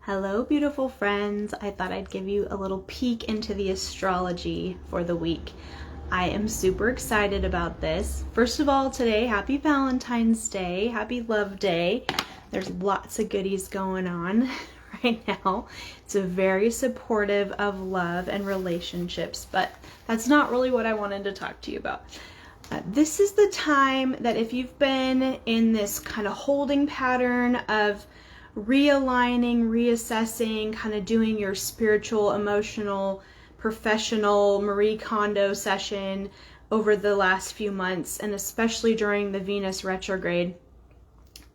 Hello, beautiful friends. I thought I'd give you a little peek into the astrology for the week. I am super excited about this. First of all, today, happy Valentine's Day, happy Love Day. There's lots of goodies going on right now. It's a very supportive of love and relationships, but that's not really what I wanted to talk to you about. This is the time that if you've been in this kind of holding pattern of realigning, reassessing, kind of doing your spiritual, emotional, professional Marie Kondo session over the last few months, and especially during the Venus retrograde,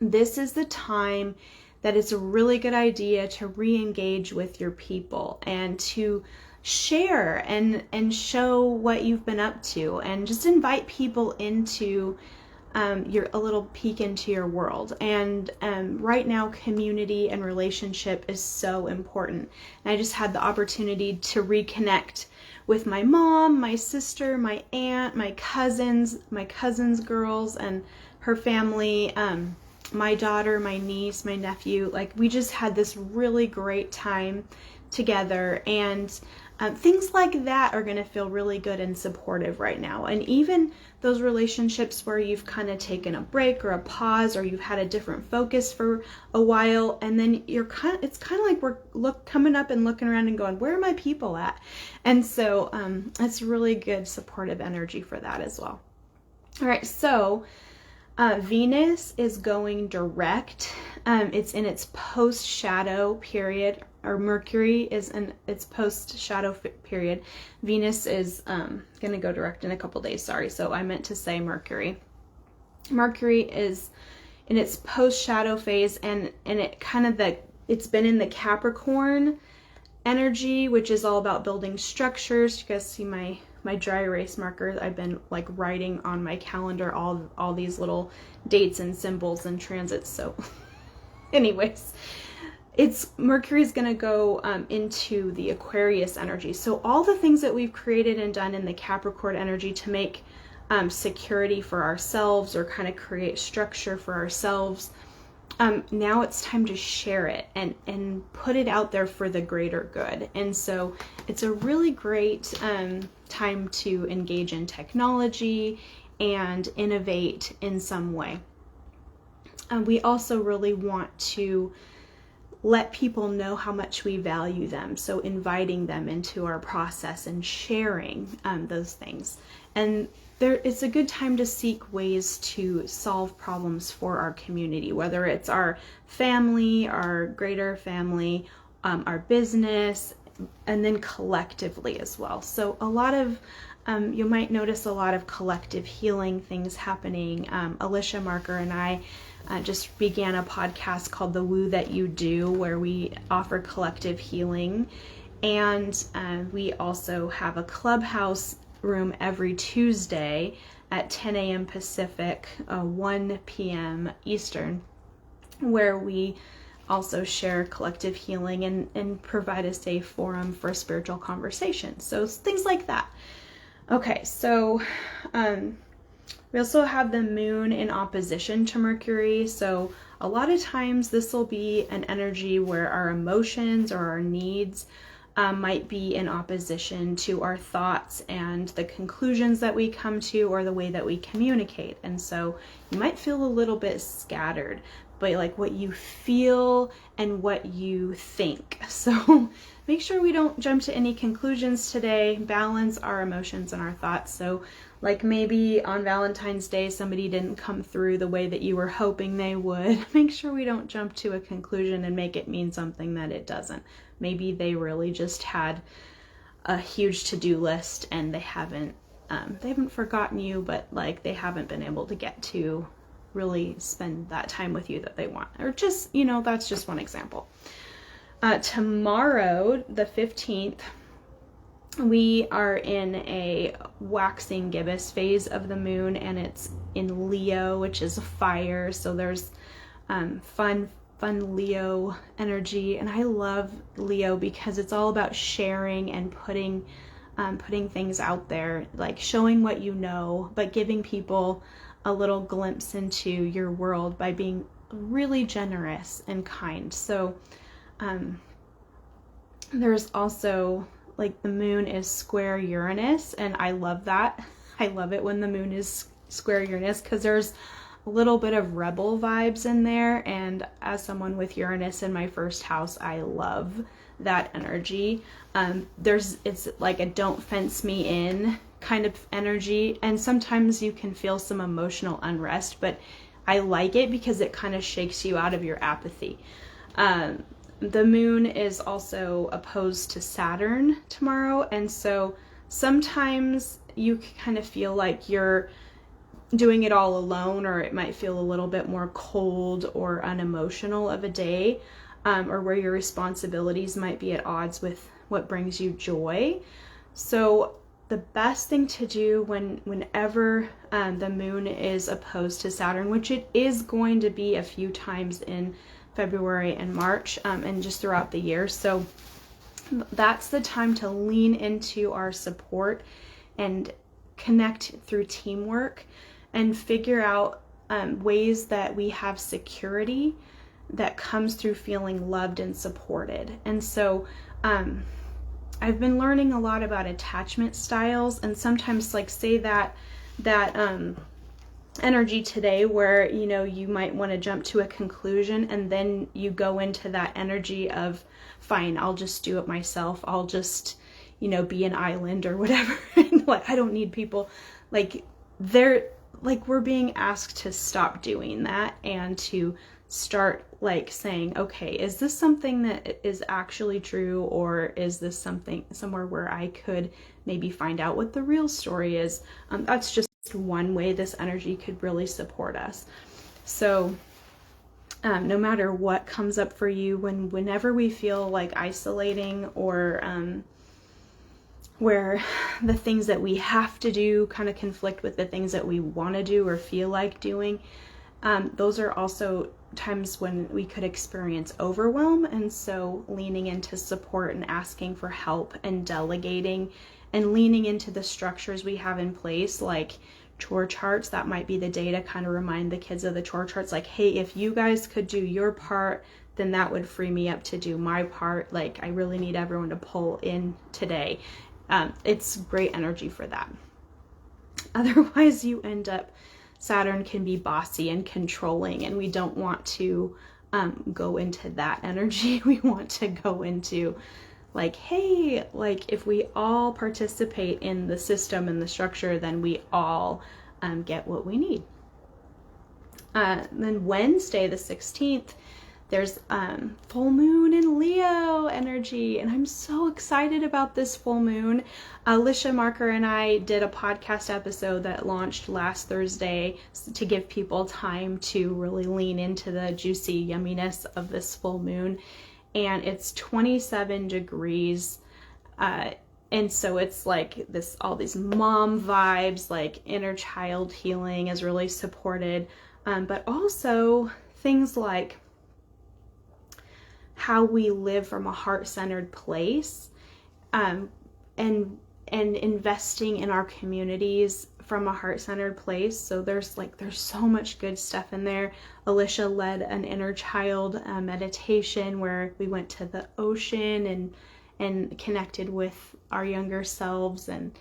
this is the time that it's a really good idea to re-engage with your people and to share and show what you've been up to, and just invite people into a little peek into your world. And right now, community and relationship is so important. And I just had the opportunity to reconnect with my mom, my sister, my aunt, my cousins girls and her family, my daughter, my niece, my nephew. Like, we just had this really great time together, and things like that are going to feel really good and supportive right now. And even those relationships where you've kind of taken a break or a pause, or you've had a different focus for a while, and then it's kind of like we're coming up and looking around and going, where are my people at? And so it's really good supportive energy for that as well. All right, so Venus is going direct. It's in its post-shadow period, or Mercury is in its post-shadow period. Venus is going to go direct in a couple days. Sorry, so I meant to say Mercury. Mercury is in its post-shadow phase, and it's been in the Capricorn energy, which is all about building structures. You guys see my dry erase markers. I've been like writing on my calendar all these little dates and symbols and transits. So anyways, Mercury's going to go into the Aquarius energy. So all the things that we've created and done in the Capricorn energy to make security for ourselves, or kind of create structure for ourselves, now it's time to share it and put it out there for the greater good. And so it's a really great time to engage in technology and innovate in some way. We also really want to let people know how much we value them. So inviting them into our process and sharing those things. And it's a good time to seek ways to solve problems for our community, whether it's our family, our greater family, our business, and then collectively as well. So a lot of, you might notice a lot of collective healing things happening. Alicia Marker and I just began a podcast called The Woo That You Do, where we offer collective healing. And we also have a Clubhouse room every Tuesday at 10 a.m. Pacific, 1 p.m. Eastern, where we also share collective healing and provide a safe forum for spiritual conversation. So things like that. Okay, so we also have the moon in opposition to Mercury. So a lot of times this will be an energy where our emotions or our needs might be in opposition to our thoughts and the conclusions that we come to, or the way that we communicate. And so you might feel a little bit scattered, but like what you feel and what you think. So make sure we don't jump to any conclusions today. Balance our emotions and our thoughts. So like maybe on Valentine's Day, somebody didn't come through the way that you were hoping they would. Make sure we don't jump to a conclusion and make it mean something that it doesn't. Maybe they really just had a huge to-do list and they haven't forgotten you, but like they haven't been able to get to really spend that time with you that they want. Or just, that's just one example. Tomorrow, the 15th, we are in a waxing gibbous phase of the moon, and it's in Leo, which is fire. So there's fun Leo energy, and I love Leo because it's all about sharing and putting things out there, like showing what you know, but giving people a little glimpse into your world by being really generous and kind. So there's also, like, the moon is square Uranus, and I love that. I love it when the moon is square Uranus, because there's a little bit of rebel vibes in there, and as someone with Uranus in my first house, I love that energy. It's like a don't fence me in kind of energy, and sometimes you can feel some emotional unrest, but I like it because it kind of shakes you out of your apathy. The moon is also opposed to Saturn tomorrow, and so sometimes you kind of feel like you're doing it all alone, or it might feel a little bit more cold or unemotional of a day, or where your responsibilities might be at odds with what brings you joy. So the best thing to do whenever the moon is opposed to Saturn, which it is going to be a few times in February and March, and just throughout the year. So that's the time to lean into our support and connect through teamwork and figure out ways that we have security that comes through feeling loved and supported. And so I've been learning a lot about attachment styles, and sometimes, like, say that energy today where, you know, you might want to jump to a conclusion, and then you go into that energy of, fine, I'll just do it myself. I'll just, you know, be an island or whatever. And, like, I don't need people. Like, we're being asked to stop doing that and to start, like, saying, okay, is this something that is actually true, or is this somewhere where I could maybe find out what the real story is? That's just one way this energy could really support us. So no matter what comes up for you, whenever we feel like isolating, or where the things that we have to do kind of conflict with the things that we want to do or feel like doing, those are also times when we could experience overwhelm. And so leaning into support and asking for help and delegating and leaning into the structures we have in place, like chore charts. That might be the day to kind of remind the kids of the chore charts, like, hey, if you guys could do your part, then that would free me up to do my part. Like, I really need everyone to pull in today. It's great energy for that. Otherwise, you end up, Saturn can be bossy and controlling, and we don't want to go into that energy. We want to go into, like, hey, like, if we all participate in the system and the structure, then we all get what we need. Then Wednesday, the 16th, there's full moon in Leo energy, and I'm so excited about this full moon. Alicia Marker and I did a podcast episode that launched last Thursday to give people time to really lean into the juicy yumminess of this full moon. And it's 27 degrees. And so it's like this, all these mom vibes, like inner child healing is really supported. But also things like how we live from a heart-centered place, and investing in our communities from a heart-centered place. So there's so much good stuff in there. Alicia led an inner child meditation where we went to the ocean and connected with our younger selves, and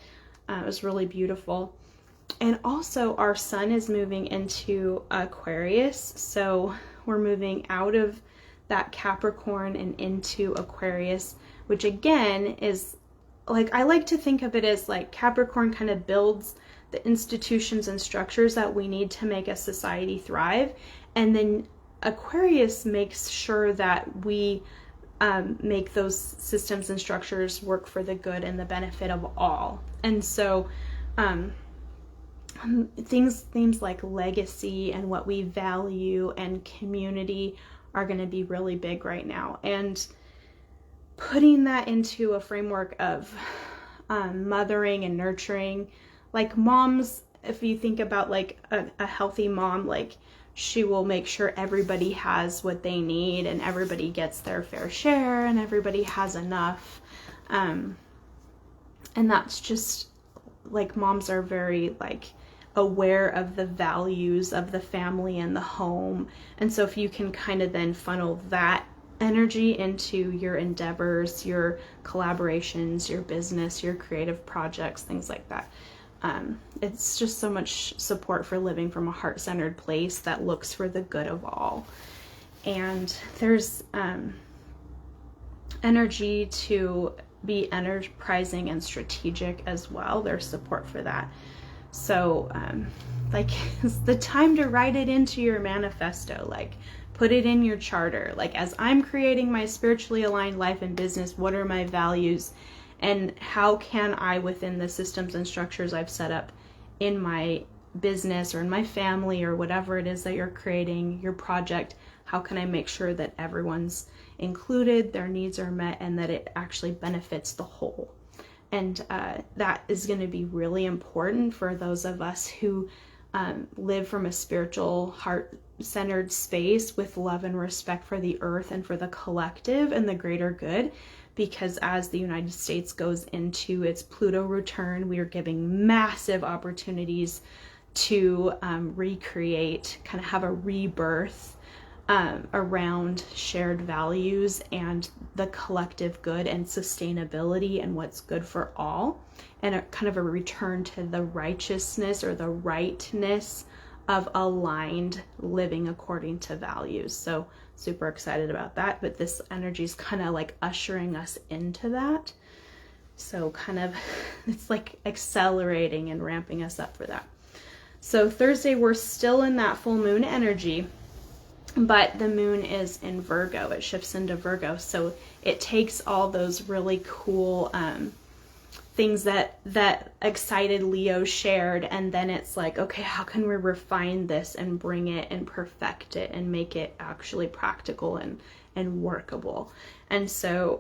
it was really beautiful. And also our sun is moving into Aquarius, so we're moving out of that Capricorn and into Aquarius, which again is, like, I like to think of it as like Capricorn kind of builds the institutions and structures that we need to make a society thrive, and then Aquarius makes sure that we make those systems and structures work for the good and the benefit of all. And so things like legacy and what we value and community are going to be really big right now. And putting that into a framework of mothering and nurturing, like moms, if you think about like a healthy mom, like she will make sure everybody has what they need and everybody gets their fair share and everybody has enough. And that's just, like, moms are very like aware of the values of the family and the home. And so if you can kind of then funnel that energy into your endeavors, your collaborations, your business, your creative projects, things like that. It's just so much support for living from a heart-centered place that looks for the good of all. And there's energy to be enterprising and strategic as well. There's support for that. So like, it's the time to write it into your manifesto, like put it in your charter. Like, as I'm creating my spiritually aligned life and business, what are my values, and how can I, within the systems and structures I've set up in my business or in my family or whatever it is that you're creating, your project, how can I make sure that everyone's included, their needs are met, and that it actually benefits the whole? And that is going to be really important for those of us who live from a spiritual, heart-centered space with love and respect for the earth and for the collective and the greater good. Because as the United States goes into its Pluto return, we are giving massive opportunities to recreate, kind of have a rebirth around shared values and the collective good and sustainability and what's good for all, and a kind of a return to the righteousness or the rightness of aligned living according to values. So super excited about that, but this energy is kind of like ushering us into that. So kind of, it's like accelerating and ramping us up for that. So Thursday, we're still in that full moon energy, but the moon is in Virgo. It shifts into Virgo. So it takes all those really cool things that excited Leo shared, and then it's like, okay, how can we refine this and bring it and perfect it and make it actually practical and workable? And so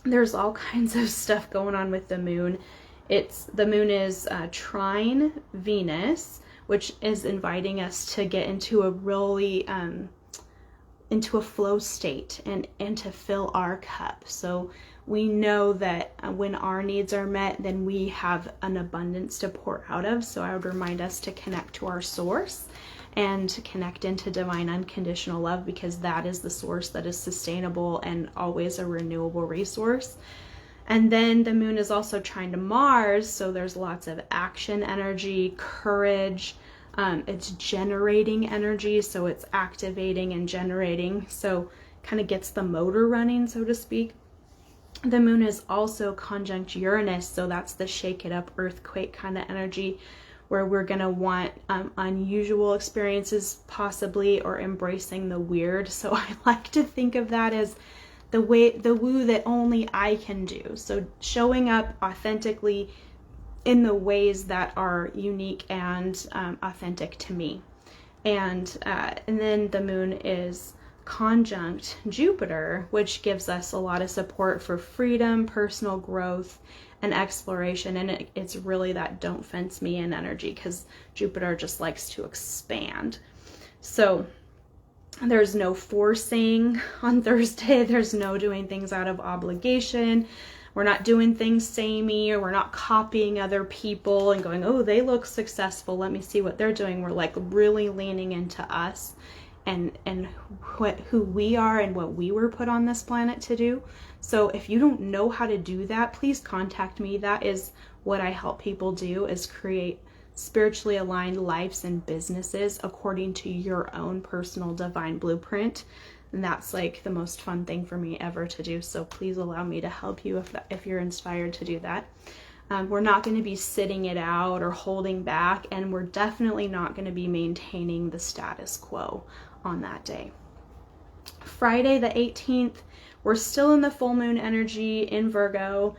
there's all kinds of stuff going on with the moon. The moon is trine Venus, which is inviting us to get into a really into a flow state and to fill our cup. So we know that when our needs are met, then we have an abundance to pour out of. So I would remind us to connect to our source and to connect into divine unconditional love, because that is the source that is sustainable and always a renewable resource. And then the moon is also trine to Mars, so there's lots of action energy, courage. It's generating energy, so it's activating and generating, so kind of gets the motor running, so to speak. The moon is also conjunct Uranus, so that's the shake it up earthquake kind of energy, where we're going to want unusual experiences possibly, or embracing the weird. So I like to think of that as the woo that only I can do. So showing up authentically in the ways that are unique and authentic to me. And then the moon is conjunct Jupiter, which gives us a lot of support for freedom, personal growth, and exploration. And it's really that don't fence me in energy, because Jupiter just likes to expand. So there's no forcing on Thursday. There's no doing things out of obligation. We're not doing things samey, or we're not copying other people and going, oh, they look successful, let me see what they're doing. We're like really leaning into us and who we are and what we were put on this planet to do. So if you don't know how to do that, please contact me. That is what I help people do, is create spiritually aligned lives and businesses according to your own personal divine blueprint. And that's like the most fun thing for me ever to do. So please allow me to help you if you're inspired to do that. We're not going to be sitting it out or holding back, and we're definitely not going to be maintaining the status quo on that day. Friday the 18th, we're still in the full moon energy in Virgo,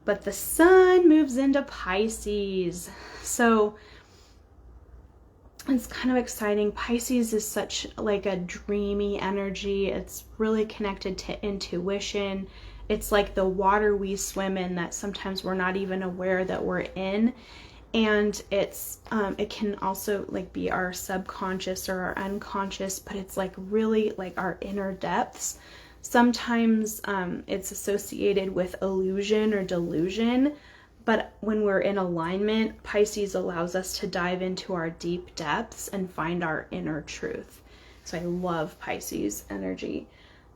but the sun moves into Pisces. So it's kind of exciting. Pisces is such like a dreamy energy. It's really connected to intuition. It's like the water we swim in that sometimes we're not even aware that we're in. And it can also like be our subconscious or our unconscious, but it's like really like our inner depths. Sometimes it's associated with illusion or delusion, but when we're in alignment, Pisces allows us to dive into our deep depths and find our inner truth. So I love Pisces energy.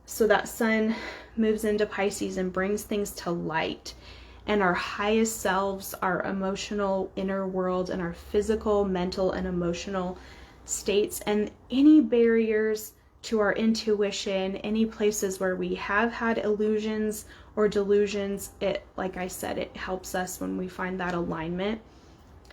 So that sun moves into Pisces and brings things to light. And our highest selves, our emotional inner world, and our physical, mental, and emotional states, and any barriers to our intuition, any places where we have had illusions or delusions, it, like I said, it helps us when we find that alignment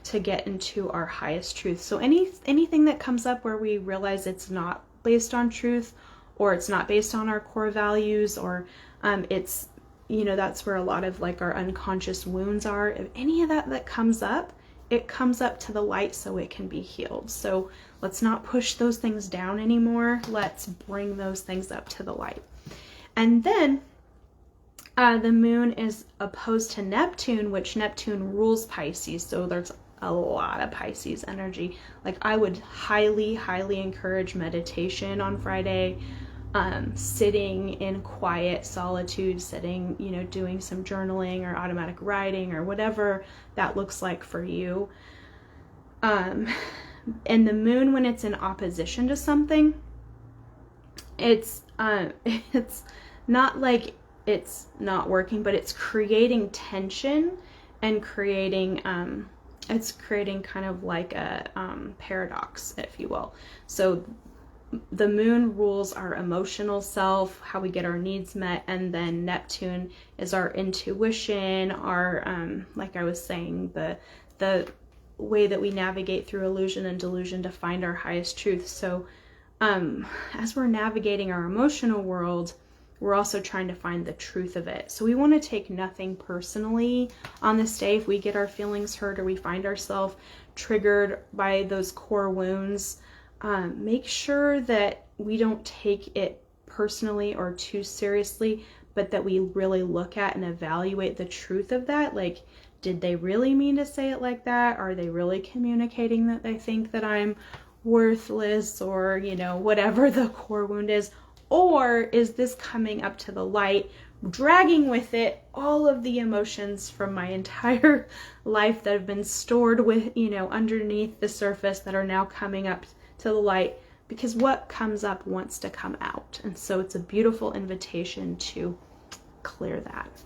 to get into our highest truth. So anything that comes up where we realize it's not based on truth, or it's not based on our core values, or it's, you know, that's where a lot of like our unconscious wounds are. If any of that comes up, it comes up to the light so it can be healed. So let's not push those things down anymore. Let's bring those things up to the light. And then the moon is opposed to Neptune, which Neptune rules Pisces. So there's a lot of Pisces energy. Like I would highly, highly encourage meditation on Friday, sitting in quiet solitude, sitting, you know, doing some journaling or automatic writing or whatever that looks like for you. And the moon, when it's in opposition to something, it's not like it's not working, but it's creating tension and creating it's creating kind of like a paradox, if you will. So the moon rules our emotional self, how we get our needs met, and then Neptune is our intuition, our like I was saying, the way that we navigate through illusion and delusion to find our highest truth. So as we're navigating our emotional world, we're also trying to find the truth of it. So we want to take nothing personally on this day. If we get our feelings hurt or we find ourselves triggered by those core wounds, make sure that we don't take it personally or too seriously, but that we really look at and evaluate the truth of that. Like, did they really mean to say it like that? Are they really communicating that they think that I'm worthless, or, you know, whatever the core wound is? Or is this coming up to the light, dragging with it all of the emotions from my entire life that have been stored with, you know, underneath the surface, that are now coming up to the light? Because what comes up wants to come out. And so it's a beautiful invitation to clear that.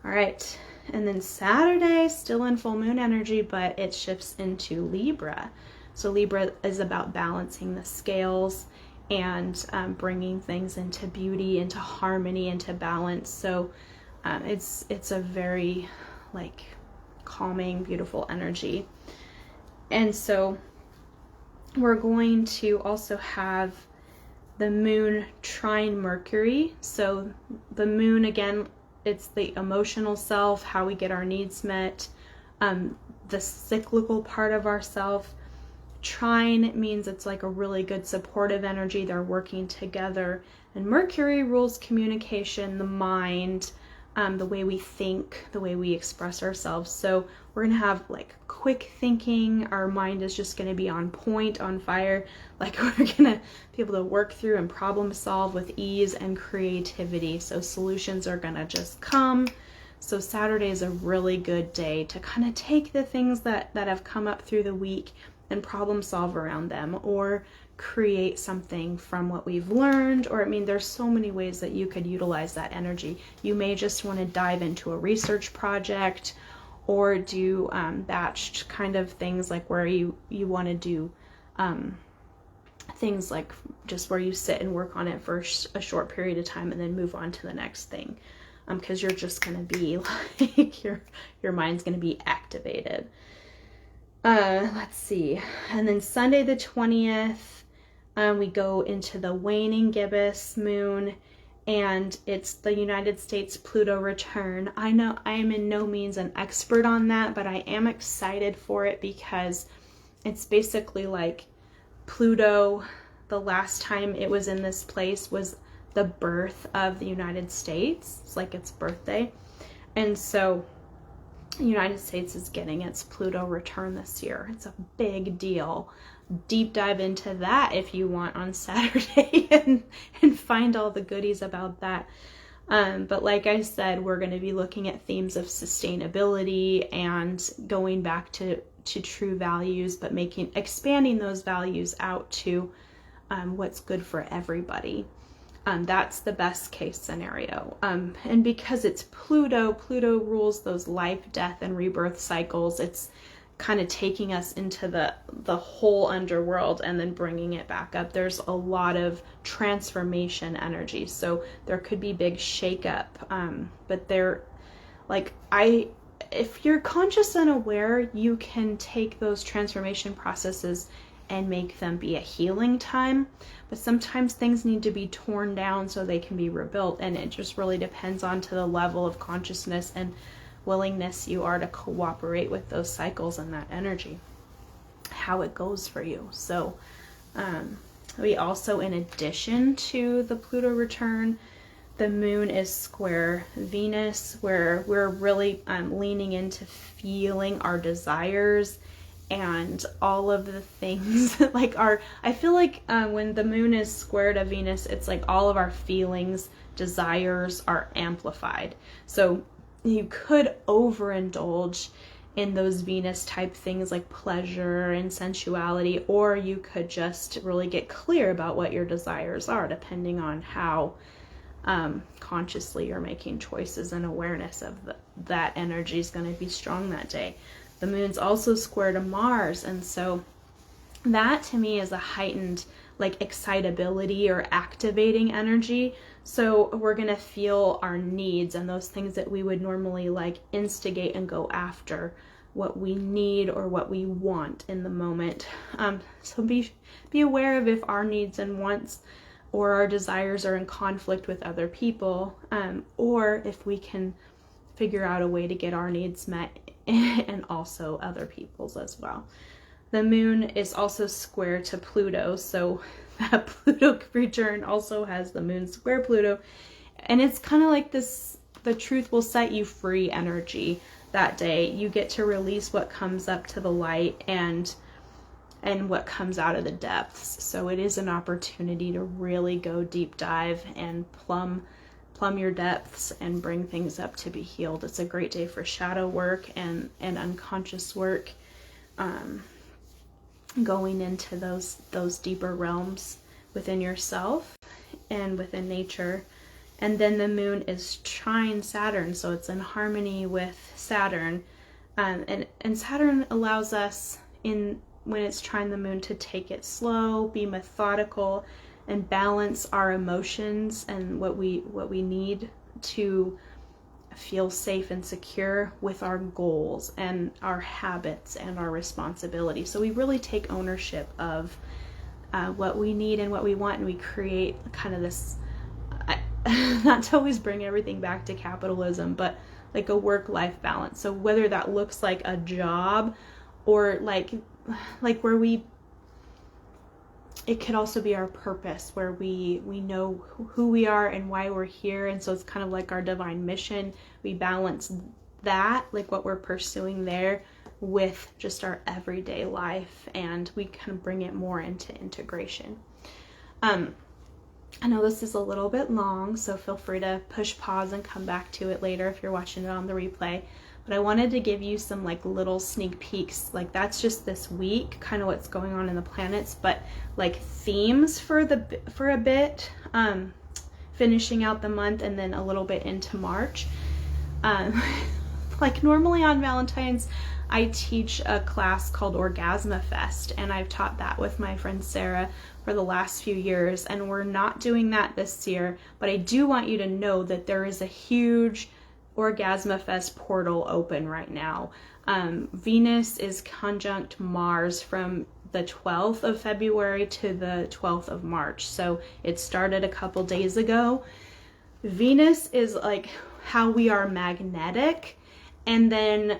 All right. And then Saturday, still in full moon energy, but it shifts into Libra. So Libra is about balancing the scales and bringing things into beauty, into harmony, into balance. So it's a very like calming, beautiful energy. And so we're going to also have the moon trine Mercury. So the moon, again, it's the emotional self, how we get our needs met, the cyclical part of ourself. Trine means it's like a really good supportive energy. They're working together. And Mercury rules communication, the mind, the way we think, the way we express ourselves. So we're going to have like quick thinking. Our mind is just going to be on point, on fire. Like we're going to be able to work through and problem solve with ease and creativity. So solutions are going to just come. So Saturday is a really good day to kind of take the things that have come up through the week and problem solve around them, or create something from what we've learned. Or, I mean, there's so many ways that you could utilize that energy. You may just want to dive into a research project, or do batched kind of things, like where you want to do things like just where you sit and work on it for a short period of time and then move on to the next thing. Because you're just going to be like, your mind's going to be activated. Let's see. And then Sunday the 20th, we go into the waning gibbous moon, and it's the United States Pluto return. I know I am in no means an expert on that, but I am excited for it because it's basically like Pluto, the last time it was in this place was the birth of the United States. It's like its birthday. And so the United States is getting its Pluto return this year. It's a big deal. Deep dive into that if you want on Saturday and find all the goodies about that. But like I said, we're going to be looking at themes of sustainability and going back to true values, but expanding those values out to what's good for everybody. That's the best case scenario. And because it's Pluto rules those life, death, and rebirth cycles. It's kind of taking us into the whole underworld and then bringing it back up. There's a lot of transformation energy. So there could be big shakeup. But they're like, if you're conscious and aware, you can take those transformation processes and make them be a healing time. But sometimes things need to be torn down so they can be rebuilt. And it just really depends on to the level of consciousness and willingness you are to cooperate with those cycles and that energy, how it goes for you. So we also, in addition to the Pluto return, the moon is square Venus, where we're really leaning into feeling our desires and all of the things like I feel like when the moon is square to Venus, it's like all of our feelings, desires are amplified. So you could overindulge in those Venus type things like pleasure and sensuality, or you could just really get clear about what your desires are, depending on how consciously you're making choices, and awareness of that energy is going to be strong that day. The moon's also square to Mars, and so that to me is a heightened like excitability or activating energy. So we're going to feel our needs and those things that we would normally like instigate and go after, what we need or what we want in the moment. So be aware of if our needs and wants or our desires are in conflict with other people, or if we can figure out a way to get our needs met and also other people's as well. The moon is also square to Pluto, so that Pluto return also has the moon square Pluto, and it's kind of like this, the truth will set you free energy that day. You get to release what comes up to the light and what comes out of the depths. So it is an opportunity to really go deep dive and plumb your depths and bring things up to be healed. It's a great day for shadow work and unconscious work. Going into those deeper realms within yourself and within nature. And then the moon is trine Saturn, so it's in harmony with Saturn. And Saturn allows us, when it's trine the moon, to take it slow, be methodical, and balance our emotions and what we need to feel safe and secure with our goals and our habits and our responsibilities. So we really take ownership of what we need and what we want, and we create kind of this, not to always bring everything back to capitalism, but like a work-life balance. So whether that looks like a job or like where it could also be our purpose, where we know who we are and why we're here. And so it's kind of like our divine mission. We balance that, like what we're pursuing there, with just our everyday life, and we kind of bring it more into integration. I know this is a little bit long, so feel free to push pause and come back to it later if you're watching it on the replay. But I wanted to give you some like little sneak peeks. Like that's just this week, kind of what's going on in the planets, but like themes for a bit, finishing out the month and then a little bit into March. Like normally on Valentine's, I teach a class called Orgasma Fest, and I've taught that with my friend Sarah for the last few years, and we're not doing that this year, but I do want you to know that there is a huge Orgasma Fest portal open right now. Venus is conjunct Mars from the 12th of February to the 12th of March, so it started a couple days ago. Venus is like how we are magnetic, and then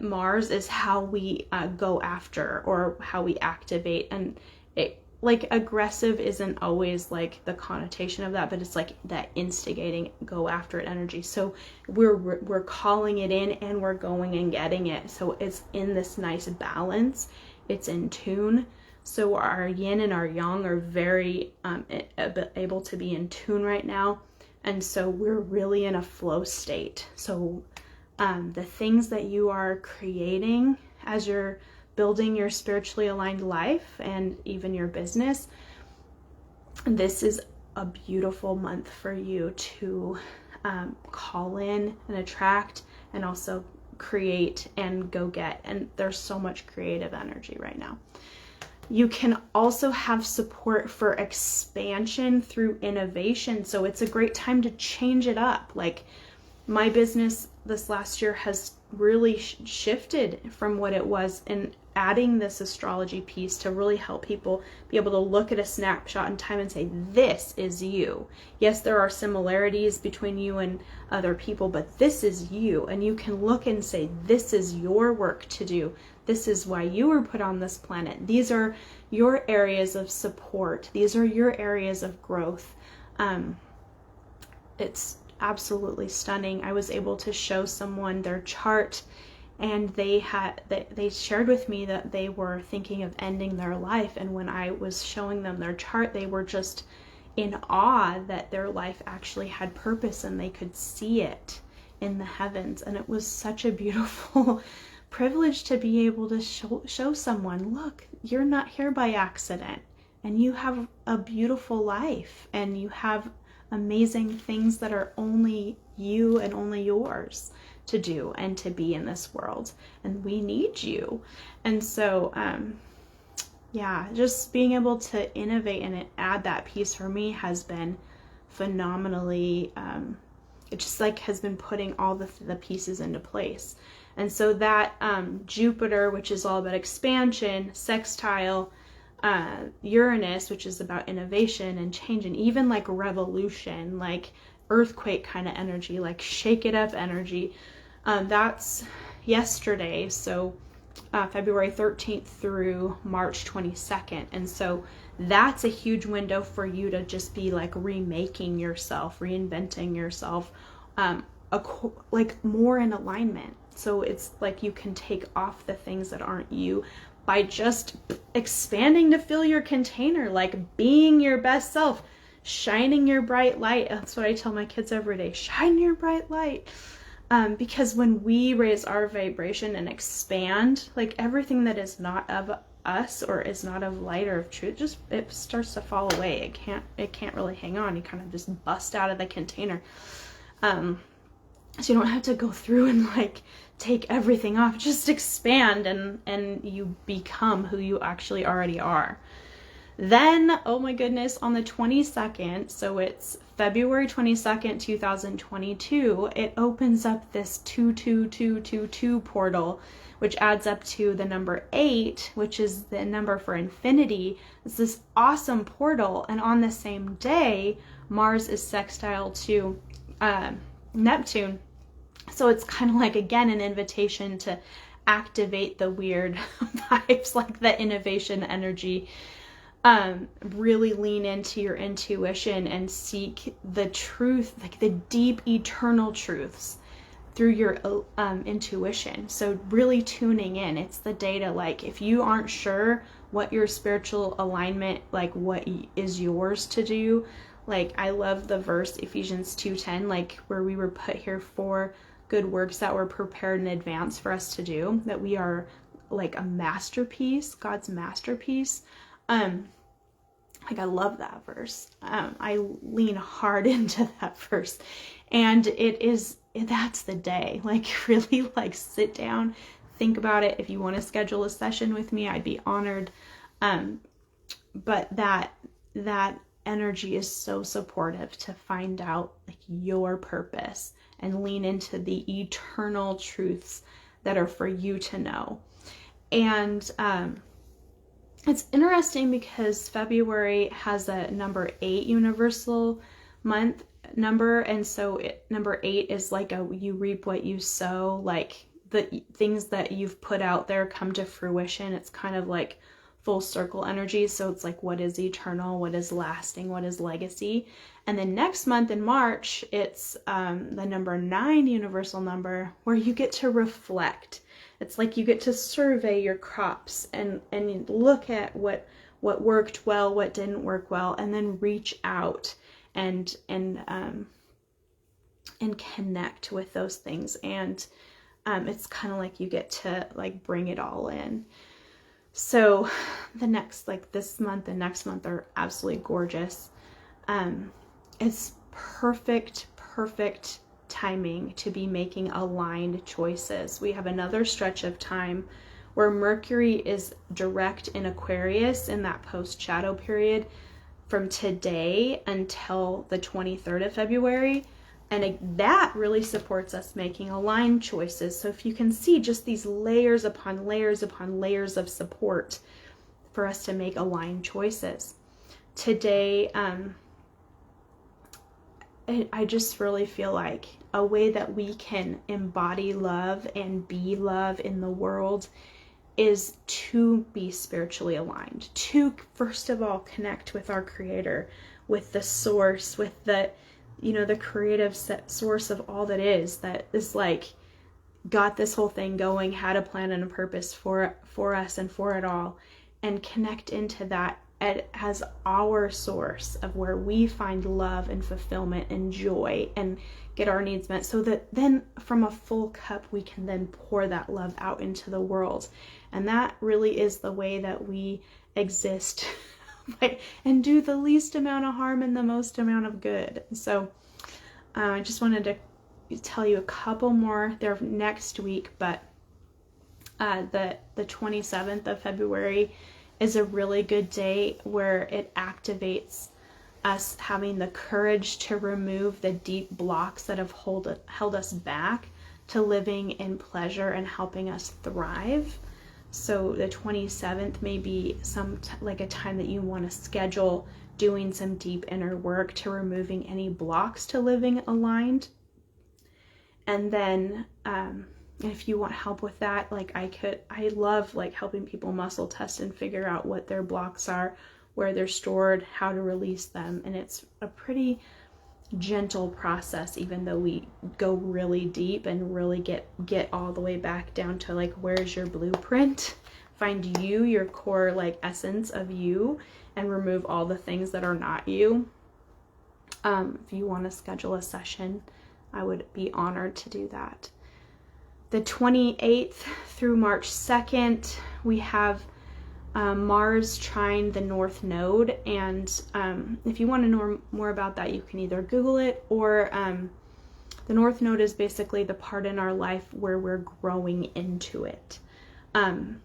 Mars is how we go after, or how we activate. And it, like, aggressive isn't always like the connotation of that, but it's like that instigating, go after it energy. So we're calling it in and we're going and getting it. So it's in this nice balance. It's in tune. So our yin and our yang are very able to be in tune right now. And so we're really in a flow state. So the things that you are creating as you're building your spiritually aligned life and even your business, this is a beautiful month for you to call in and attract, and also create and go get. And there's so much creative energy right now. You can also have support for expansion through innovation. So it's a great time to change it up. Like, my business this last year has really shifted from what it was, and adding this astrology piece to really help people be able to look at a snapshot in time and say, this is you. Yes, there are similarities between you and other people, but this is you. And you can look and say, this is your work to do. This is why you were put on this planet. These are your areas of support. These are your areas of growth. It's absolutely stunning. I was able to show someone their chart, and they shared with me that they were thinking of ending their life. And when I was showing them their chart, they were just in awe that their life actually had purpose, and they could see it in the heavens. And it was such a beautiful privilege to be able to show someone, look, you're not here by accident, and you have a beautiful life, and you have amazing things that are only you and only yours to do and to be in this world, and we need you. And so yeah, just being able to innovate and add that piece for me has been phenomenally it just like has been putting all the pieces into place. And so that Jupiter, which is all about expansion, sextile Uranus, which is about innovation and change, and even like revolution, like earthquake kind of energy, like shake it up energy. That's yesterday, so February 13th through March 22nd. And so that's a huge window for you to just be like remaking yourself, reinventing yourself, like more in alignment. So it's like you can take off the things that aren't you by just expanding to fill your container, like being your best self, shining your bright light. That's what I tell my kids every day, shine your bright light. Because when we raise our vibration and expand, like everything that is not of us or is not of light or of truth, it starts to fall away. It can't really hang on. You kind of just bust out of the container. So you don't have to go through and like take everything off, just expand, and you become who you actually already are. Then, oh my goodness, on the 22nd, so it's February 22nd, 2022, it opens up this 22222 portal, which adds up to the number 8, which is the number for infinity. It's this awesome portal, and on the same day, Mars is sextile to Neptune. So it's kind of like, again, an invitation to activate the weird vibes, like the innovation energy. Really lean into your intuition and seek the truth, like the deep eternal truths through your intuition. So really tuning in. It's the data. Like if you aren't sure what your spiritual alignment, like what is yours to do, like I love the verse Ephesians 2:10, like where we were put here for good works that were prepared in advance for us to do, that we are like a masterpiece, God's masterpiece. Like I love that verse. I lean hard into that verse, and that's the day. Like really, like sit down, think about it. If you want to schedule a session with me, I'd be honored. But that energy is so supportive to find out like your purpose and lean into the eternal truths that are for you to know. And it's interesting because February has a number 8 universal month number. And so number 8 is like you reap what you sow, like the things that you've put out there come to fruition. It's kind of like full circle energy. So it's like, what is eternal? What is lasting? What is legacy? And then next month in March, it's the number 9 universal number, where you get to reflect. It's like you get to survey your crops and look at what worked well, what didn't work well, and then reach out and connect with those things. And it's kind of like you get to like bring it all in. So the next, like this month and next month are absolutely gorgeous. It's perfect timing to be making aligned choices. We have another stretch of time where Mercury is direct in Aquarius in that post-shadow period from today until the 23rd of February. And that really supports us making aligned choices. So if you can see just these layers upon layers upon layers of support for us to make aligned choices. Today, I just really feel like a way that we can embody love and be love in the world is to be spiritually aligned, to first of all connect with our creator, with the source, with the, you know, the creative source of all that is like got this whole thing going, had a plan and a purpose for us and for it all, and connect into that as our source of where we find love and fulfillment and joy and get our needs met, so that then from a full cup we can then pour that love out into the world. And that really is the way that we exist and do the least amount of harm and the most amount of good. So I just wanted to tell you a couple more there next week, but the 27th of February is a really good day where it activates us having the courage to remove the deep blocks that have held us back to living in pleasure and helping us thrive. So the 27th may be like a time that you want to schedule doing some deep inner work to removing any blocks to living aligned. And then if you want help with that, like I love like helping people muscle test and figure out what their blocks are, where they're stored, how to release them. And it's a pretty gentle process, even though we go really deep and really get all the way back down to like, where's your blueprint? Find you, your core like essence of you, and remove all the things that are not you. If you want to schedule a session, I would be honored to do that. The 28th through March 2nd, we have Mars trine the North Node, and if you want to know more about that, you can either Google it, or the North Node is basically the part in our life where we're growing into it. And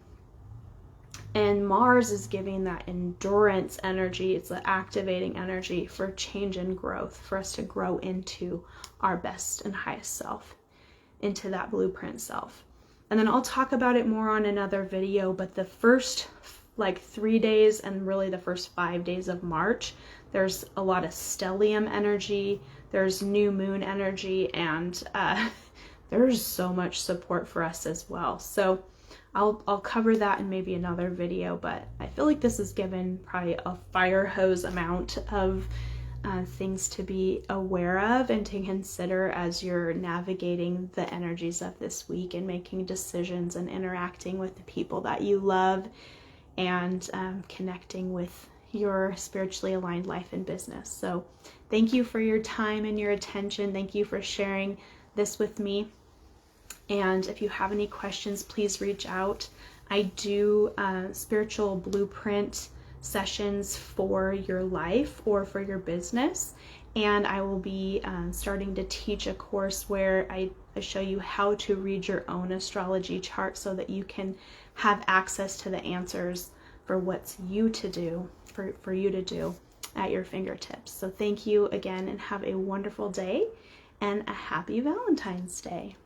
Mars is giving that endurance energy. It's the activating energy for change and growth, for us to grow into our best and highest self, into that blueprint self. And then I'll talk about it more on another video, but the first like 3 days and really the first 5 days of March, there's a lot of stellium energy, there's new moon energy, and there's so much support for us as well. So I'll cover that in maybe another video, but I feel like this is given probably a fire hose amount of things to be aware of and to consider as you're navigating the energies of this week and making decisions and interacting with the people that you love, and connecting with your spiritually aligned life and business. So thank you for your time and your attention. Thank you for sharing this with me. And if you have any questions, please reach out. I do spiritual blueprint sessions for your life or for your business. And I will be starting to teach a course where I show you how to read your own astrology chart so that you can have access to the answers for what's you to do, for you to do at your fingertips. So thank you again, and have a wonderful day and a happy Valentine's Day.